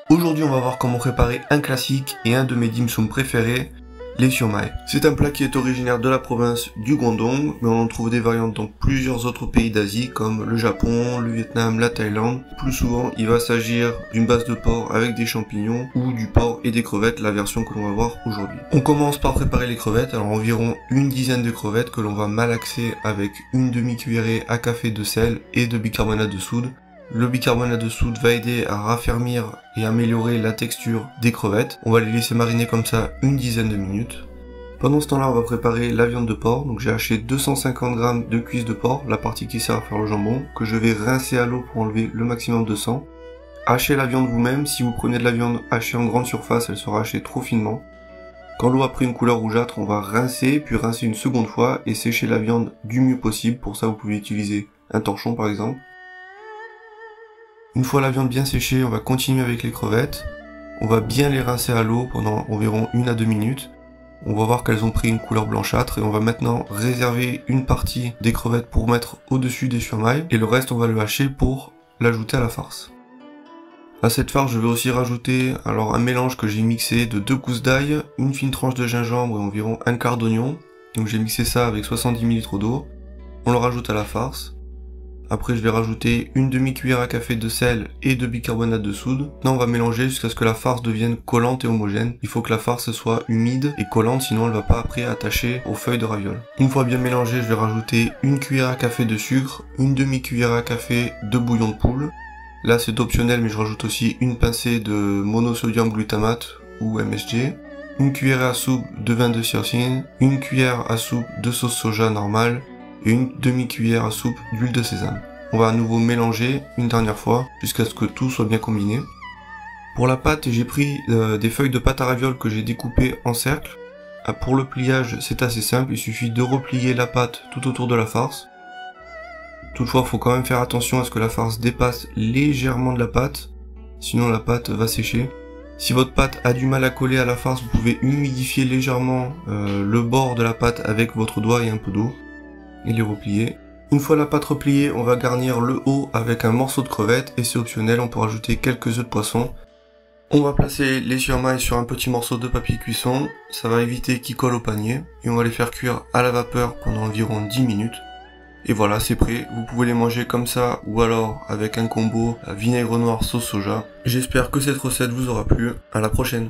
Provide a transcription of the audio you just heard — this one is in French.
Aujourd'hui on va voir comment préparer un classique et un de mes dim sum préférés, les siomai. C'est un plat qui est originaire de la province du Guangdong, mais on en trouve des variantes dans plusieurs autres pays d'Asie comme le Japon, le Vietnam, la Thaïlande. Plus souvent il va s'agir d'une base de porc avec des champignons ou du porc et des crevettes, la version que l'on va voir aujourd'hui. On commence par préparer les crevettes, alors environ une dizaine de crevettes que l'on va malaxer avec une demi-cuillerée à café de sel et de bicarbonate de soude. Le bicarbonate de soude va aider à raffermir et améliorer la texture des crevettes. On va les laisser mariner comme ça une dizaine de minutes. Pendant ce temps-là, on va préparer la viande de porc. Donc j'ai acheté 250 g de cuisses de porc, la partie qui sert à faire le jambon, que je vais rincer à l'eau pour enlever le maximum de sang. Hachez la viande vous-même. Si vous prenez de la viande hachée en grande surface, elle sera hachée trop finement. Quand l'eau a pris une couleur rougeâtre, on va rincer, puis rincer une seconde fois et sécher la viande du mieux possible. Pour ça, vous pouvez utiliser un torchon par exemple. Une fois la viande bien séchée, on va continuer avec les crevettes. On va bien les rincer à l'eau pendant environ 1 à 2 minutes. On va voir qu'elles ont pris une couleur blanchâtre et on va maintenant réserver une partie des crevettes pour mettre au-dessus des siomai et le reste on va le hacher pour l'ajouter à la farce. À cette farce, je vais aussi rajouter un mélange que j'ai mixé de 2 gousses d'ail, une fine tranche de gingembre et environ un quart d'oignon. Donc j'ai mixé ça avec 70 ml d'eau. On le rajoute à la farce. Après je vais rajouter une demi-cuillère à café de sel et de bicarbonate de soude. Maintenant on va mélanger jusqu'à ce que la farce devienne collante et homogène. Il faut que la farce soit humide et collante, sinon elle va pas après attacher aux feuilles de ravioles. Une fois bien mélangé, je vais rajouter une cuillère à café de sucre, une demi-cuillère à café de bouillon de poule. Là c'est optionnel, mais je rajoute aussi une pincée de monosodium glutamate ou MSG, une cuillère à soupe de vin de Shaoxing, une cuillère à soupe de sauce soja normale, et une demi-cuillère à soupe d'huile de sésame. On va à nouveau mélanger une dernière fois jusqu'à ce que tout soit bien combiné. Pour la pâte, j'ai pris des feuilles de pâte à ravioles que j'ai découpées en cercle. Pour le pliage, c'est assez simple, il suffit de replier la pâte tout autour de la farce. Toutefois, il faut quand même faire attention à ce que la farce dépasse légèrement de la pâte, sinon la pâte va sécher. Si votre pâte a du mal à coller à la farce, vous pouvez humidifier légèrement le bord de la pâte avec votre doigt et un peu d'eau. Et les replier. Une fois la pâte repliée, on va garnir le haut avec un morceau de crevette et c'est optionnel, on peut rajouter quelques œufs de poisson. On va placer les siomai sur un petit morceau de papier cuisson, ça va éviter qu'ils collent au panier et on va les faire cuire à la vapeur pendant environ 10 minutes. Et voilà, c'est prêt, vous pouvez les manger comme ça ou alors avec un combo vinaigre noir sauce soja. J'espère que cette recette vous aura plu, à la prochaine.